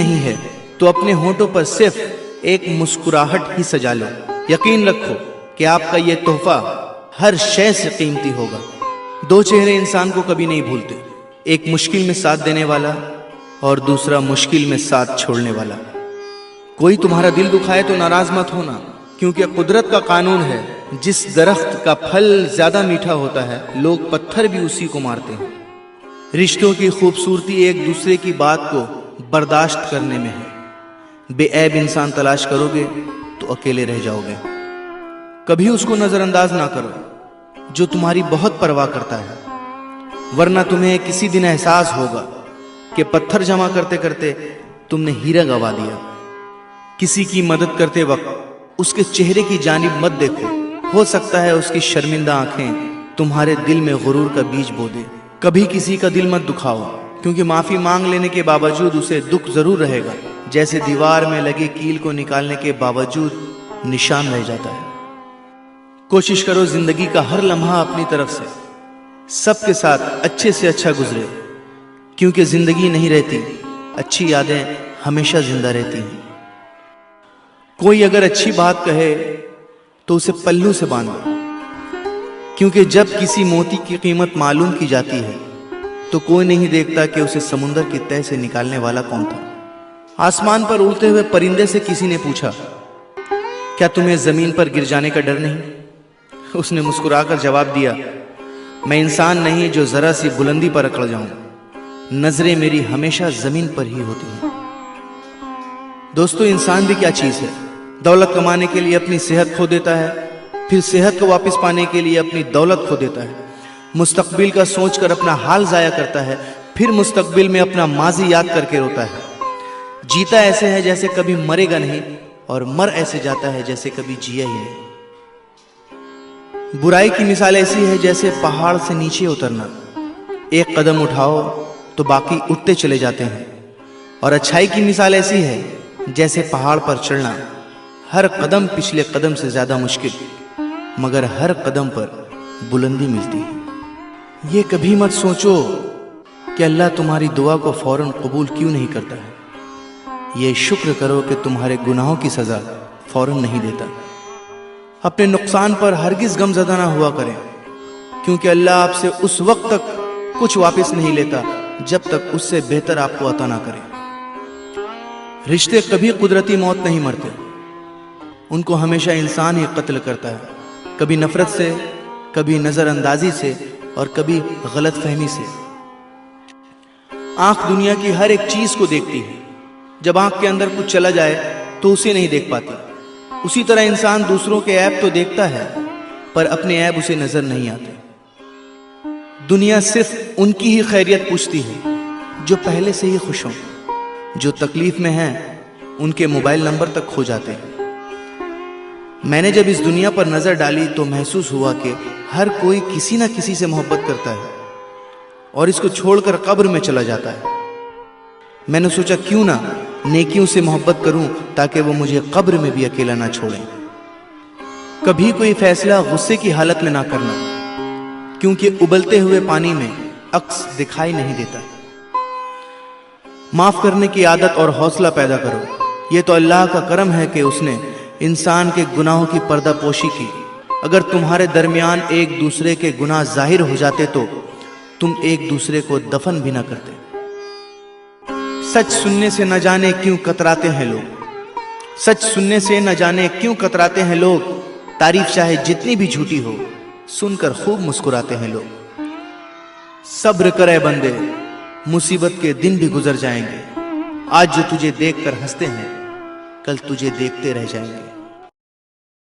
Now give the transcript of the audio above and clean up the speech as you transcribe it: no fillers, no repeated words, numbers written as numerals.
نہیں ہے تو اپنے ہونٹوں پر صرف ایک مسکراہٹ ہی سجا لو. یقین رکھو کہ آپ کا یہ تحفہ ہر شے سے قیمتی ہوگا. دو چہرے انسان کو کبھی نہیں بھولتے، ایک مشکل میں ساتھ دینے والا اور دوسرا مشکل میں ساتھ چھوڑنے والا. کوئی تمہارا دل دکھائے تو ناراض مت ہونا، کیونکہ قدرت کا قانون ہے، جس درخت کا پھل زیادہ میٹھا ہوتا ہے لوگ پتھر بھی اسی کو مارتے ہیں. رشتوں کی خوبصورتی ایک دوسرے کی بات کو برداشت کرنے میں ہے. بے عیب انسان تلاش کرو گے تو اکیلے رہ جاؤ گے. کبھی اس کو نظر انداز نہ کرو جو تمہاری بہت پرواہ کرتا ہے، ورنہ تمہیں کسی دن احساس ہوگا کہ پتھر جمع کرتے کرتے تم نے ہیرا گوا دیا. کسی کی مدد کرتے وقت اس کے چہرے کی جانب مت دیکھو، ہو سکتا ہے اس کی شرمندہ آنکھیں تمہارے دل میں غرور کا بیج بو دے. کبھی کسی کا دل مت دکھاؤ، کیونکہ معافی مانگ لینے کے باوجود اسے دکھ ضرور رہے گا، جیسے دیوار میں لگے کیل کو نکالنے کے باوجود نشان رہ جاتا ہے. کوشش کرو زندگی کا ہر لمحہ اپنی طرف سے سب کے ساتھ اچھے سے اچھا گزرے، کیونکہ زندگی نہیں رہتی، اچھی یادیں ہمیشہ زندہ رہتی ہیں. کوئی اگر اچھی بات کہے تو اسے پلو سے باندھو، کیونکہ جب کسی موتی کی قیمت معلوم کی جاتی ہے تو کوئی نہیں دیکھتا کہ اسے سمندر کی تہہ سے نکالنے والا کون تھا. آسمان پر اڑتے ہوئے پرندے سے کسی نے پوچھا، کیا تمہیں زمین پر گر جانے کا ڈر نہیں؟ اس نے مسکرا کر جواب دیا، میں انسان نہیں جو ذرا سی بلندی پر اکڑ جاؤں، نظریں میری ہمیشہ زمین پر ہی ہوتی ہیں. دوستو، انسان بھی کیا چیز ہے؟ دولت کمانے کے لیے اپنی صحت کھو دیتا ہے، پھر صحت کو واپس پانے کے لیے اپنی دولت کھو دیتا ہے. مستقبل کا سوچ کر اپنا حال ضائع کرتا ہے، پھر مستقبل میں اپنا ماضی یاد کر کے روتا ہے. جیتا ایسے ہے جیسے کبھی مرے گا نہیں، اور مر ایسے جاتا ہے جیسے کبھی جیا ہی نہیں. برائی کی مثال ایسی ہے جیسے پہاڑ سے نیچے اترنا، ایک قدم اٹھاؤ تو باقی اٹھتے چلے جاتے ہیں. اور اچھائی کی مثال ایسی ہے جیسے پہاڑ پر چڑھنا، ہر قدم پچھلے قدم سے زیادہ مشکل، مگر ہر قدم پر بلندی ملتی ہے. یہ کبھی مت سوچو کہ اللہ تمہاری دعا کو فوراً قبول کیوں نہیں کرتا ہے. یہ شکر کرو کہ تمہارے گناہوں کی سزا فوراً نہیں دیتا. اپنے نقصان پر ہرگز غم زدہ نہ ہوا کریں، کیونکہ اللہ آپ سے اس وقت تک کچھ واپس نہیں لیتا جب تک اس سے بہتر آپ کو عطا نہ کرے. رشتے کبھی قدرتی موت نہیں مرتے، ان کو ہمیشہ انسان ہی قتل کرتا ہے، کبھی نفرت سے، کبھی نظر اندازی سے، اور کبھی غلط فہمی سے. آنکھ دنیا کی ہر ایک چیز کو دیکھتی ہے، جب آنکھ کے اندر کچھ چلا جائے تو اسے نہیں دیکھ پاتی. اسی طرح انسان دوسروں کے عیب تو دیکھتا ہے، پر اپنے عیب اسے نظر نہیں آتے. دنیا صرف ان کی ہی خیریت پوچھتی ہے جو پہلے سے ہی خوش ہوں، جو تکلیف میں ہیں ان کے موبائل نمبر تک کھو جاتے ہیں. میں نے جب اس دنیا پر نظر ڈالی تو محسوس ہوا کہ ہر کوئی کسی نہ کسی سے محبت کرتا ہے اور اس کو چھوڑ کر قبر میں چلا جاتا ہے. میں نے سوچا کیوں نہ نیکیوں سے محبت کروں تاکہ وہ مجھے قبر میں بھی اکیلا نہ چھوڑیں. کبھی کوئی فیصلہ غصے کی حالت میں نہ کرنا، کیونکہ ابلتے ہوئے پانی میں عکس دکھائی نہیں دیتا. معاف کرنے کی عادت اور حوصلہ پیدا کرو. یہ تو اللہ کا کرم ہے کہ اس نے انسان کے گناہوں کی پردہ پوشی کی. اگر تمہارے درمیان ایک دوسرے کے گناہ ظاہر ہو جاتے تو تم ایک دوسرے کو دفن بھی نہ کرتے. سچ سننے سے نہ جانے کیوں کتراتے ہیں لوگ، سچ سننے سے نہ جانے کیوں کتراتے ہیں لوگ. تعریف چاہے جتنی بھی جھوٹی ہو، سن کر خوب مسکراتے ہیں لوگ. صبر کرے بندے، مصیبت کے دن بھی گزر جائیں گے. آج جو تجھے دیکھ کر ہنستے ہیں، کل تجھے دیکھتے رہ جائیں گے.